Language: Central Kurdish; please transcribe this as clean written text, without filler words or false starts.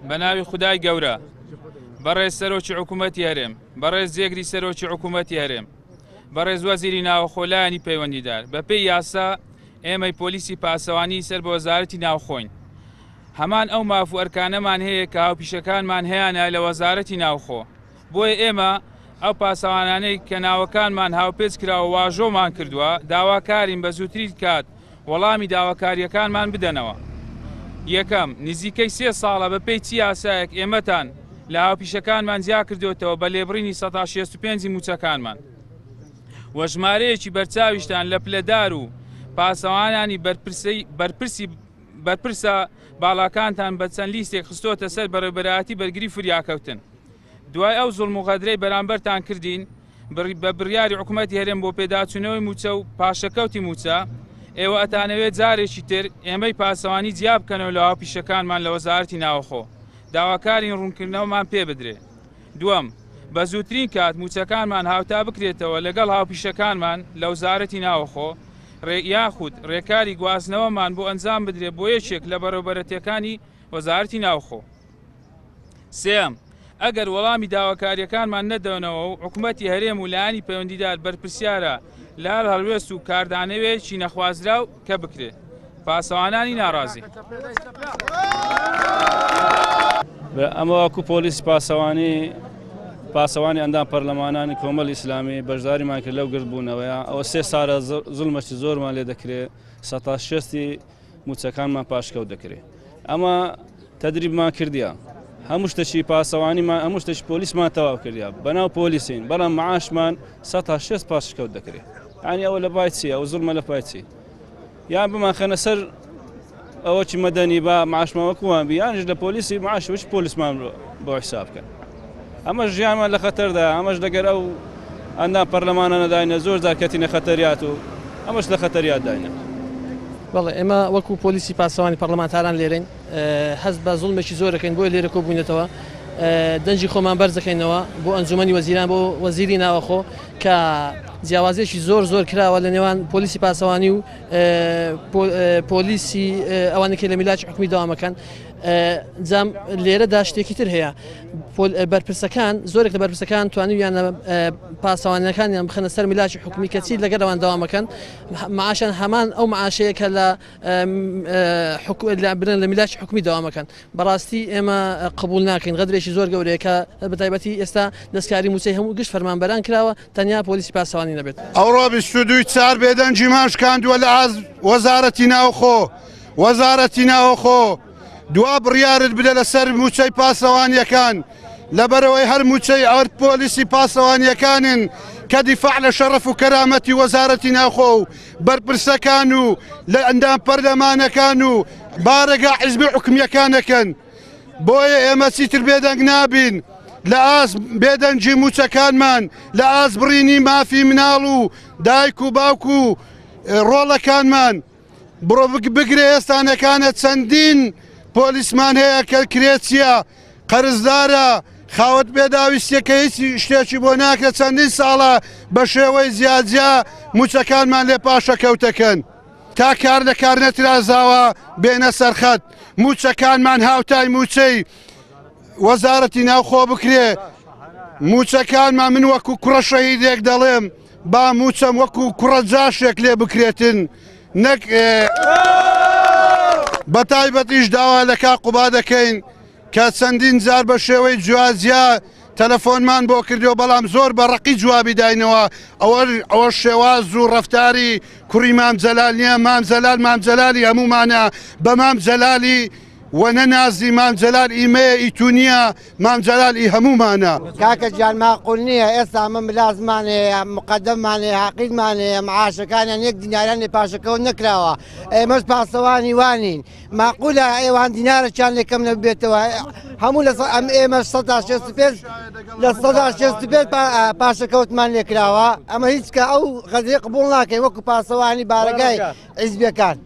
بەناوی خودای گەورە بەڕێز سەرۆکی حکوومەتی هەرێم بەڕێز جێگری سەرۆکی حکوومەتی هەرێم بەڕێز وەزیری ناوخۆلایانی پەیوەندیدار بەپێی یاسا ئێمەی پۆلیسی پاسەوانی سەر بە وەزارەتی ناوخۆین هەمان ئەو مافو ئەرکانەمان هەیە کە هاوپیشەکانمان هەیەە لە وەزارەتی ناوخۆ بۆیە ئێمە ئەو پاسەوانانەی کە ناوەکانمان هاوپێچ کراوە واژۆمان کردووە داواکارین بە زووتری کات وەڵامی داواکاریەکانمان بدەنەوە یەکەم نزیکەی 3 ساڵە بەپێی چی یاسایەک ئێمەتان لە هاوپیشەکانمان زیا کردوێتەوە بە لێبڕینی 165 موچەکانمان وەژمارەیەکی بەرچاویشتان لە پلەدار و پاسەوانانی بەرپرسە باڵاکانتان بە چەند لیستێک خستۆتە سەر بەڕێوەبەرایەتی بەرگری فریاکەوتن دوای ئەو زوڵم و غەدرەی بەرامبەرتان کردین بە بڕیاری حکوومەتی هەرێم بۆ پێداچوونەوەی موچە و پاشەکەوتی موچە ئێوە ئەتانەوێت جارێکی تر ئێمەی پاسەوانی جیا بکەنەوە لە هاوپیشەکانمان لە وەزارەتی ناوخۆ داواکارین ڕوونکردنەوەمان پێ بدرێ دووەم بە زووترین کات موچەکانمان هاوتا بکرێتەوە لەگەڵ هاوپیشەکانمان لە وەزارەتی ناوخۆ یاخود ڕێکاری گواستنەوەمان بۆ ئەنجام بدرێت بۆ یەکێک لە بەڕێوەبەرەتیەکانی وەزارەتی ناوخۆ سێم ئەگەر وەڵامی داواکاریەکانمان نەدەونەوە و حکوومەتی هەرێم و لایانی پەیوەندیدار بەرپرسیارە لە هەڵوێست و کاردانەوێکی نەخوازراو کە بکرێت پاسەوانانی ناڕازی ئەمە وەکو پۆلیس پاسەوانی ئەندام پەرلەمانانی کۆمەڵی ئیسلامی بەشداریمان کرد لەو گرتبوونەوەیە ئەوە 3 ساڵە زوڵمەشی زۆرمان لێ دەکرێت 160 موچەکانمان پاشکەوت دەکرێت ئەمە تەدریبمان کردیە هەموو شتێکی پاسەوانیمان هەموو شتێکی پۆلیسمان تەواو کردیا بەناو پۆلیسین بەڵام معاشمان 160 پاشکەوت دەکرێت یعنی ئەوە لە بای چی ئەو زوڵمە لە پای چی یان بمان خەنە سەر ئەوەی مەدەنی بە معاشمان وەکووان بی یانش لە پۆلیسی معاشوش پۆلیسمان بۆ حساب بکەن ئەمەش ژیانمان لە خەتەردا ئەمەش لەگەر ئەو ئەندام پەرلەمانە نەداینە زۆر جار کەتینە خەتەریات و ئەمەش لە خەتەریات داینە بەڵێ ئێمە وەکو پۆلیسی پاسەوانی پەرلەمانتاران لێرەین هەست بە زوڵمێکی زۆر دەکەین بۆی لێرە کۆبوونێتەوە دەنجی خۆمان بەرز دەکەینەوە بۆ ئەنجومەنی وەزیران بۆ وەزیری ناوەخۆ کە جیاوازێکی زۆر کراوە لە نێوان پۆلیسی پاسەوانی و پۆلیسی ئەوانەکە لە میلاچ حکومی دەوامەکەن جام لێرەدا شتێکی تر هەیە بەرپرسەکان زۆرێک لە بەرپرسەکان توانیویانە پاسەوانەکانیان بخەنە سەر میلاچی حکومی کەچی لەگەڵەوان دەوامەکەن معاشان هەمان ئەو معاشەیە کە برن لە میلاچی حکومی دەوامەکەن بەڕاستی ئێمە قبول ناکەین غەدرێکی زۆر گەورەیە کە بەتایبەتی ئێستا دەستکاری موچەی هەموو گشت فەرمانبەران کراوە تەنیا پۆلیسی پاسەوانی نەبێت ئەوڕۆ 22 چار بێدەنجی ماشکاندووە لە وەزارەتی ناوخۆ دوا بڕیارت بدە لەسەر موچەی پاسەوانیەکان لەبەرەوەی هەر موچەی ئەوەر پۆلیسی پاسەوانیەکانن کە دیفاع لە شەڕەف و کەرامەتی وەزارەتی ناوخۆ و بەرپرسەکان و لە ئەندام پەرلەمانەکان و بارەگا حیزبی حکومیەکانەکەن بۆیە ئێمە چیتر بێدەنگ نابین لە ئاس بێدەنجی موچەکانمان لە ئاس بڕینی مافی مناڵ و دایک و باوک و ڕۆڵەکانمان بڕۆ بگرێ ئێستانەکانە چەندین پۆلیسمان هەیە کە کرێچیە قەرزدارە خاوت بێداویستیەکە هیچ شتێکی بۆ ناکرێت چەندین ساڵە بە شێوەی زیادجیا موچەکانمان لێ پاشەکەوتەکەن تا کار لە کار نەترازاوە بێنە سەرخەت موچەکانمان هاوتای موچەی وەزارەتی ناوخۆ بکرێ موچەکانمان من وەکو کوڕە شەهیدێک دەڵێم با موچەم وەکو کوڕە جاشێک لێ بکرێتن نەک بەتایبەتیش داوا لە کاقوبا دەکەین کە چەندین جار بە شێوەی جوازیا تەلەفۆنمان بۆ کردو بەڵام زۆر بە ڕقی جوابی داینەوە ئەوە شێواز و ڕەفتاری کوڕی مام جەلال نییە مام جەلالی هەمومانە بە مام جەلالی وەنەنازی مامجەلال ئیمەیە ئیتونیە مامجەلالی هەمومانە. کاکە گیان ماقول نییە ئێستا من ملازمانەیە مقدممانەیە حەقیدمانەیە معاشەکانیان یەک دیناریان پاشەکەەوە نەکراوە ئێمەش پاسەوانی وانین ماقولە ئێوان دینارەیان لێکەم نەبێتەوە هەموو ئێمە 165 لە 165 پاشەکەوتمان لێکراوە ئەمە هیچکە ئەو غەزیە قبوڵ ناکەین وەکو پاسەوانی بارگای حیزبیەکان.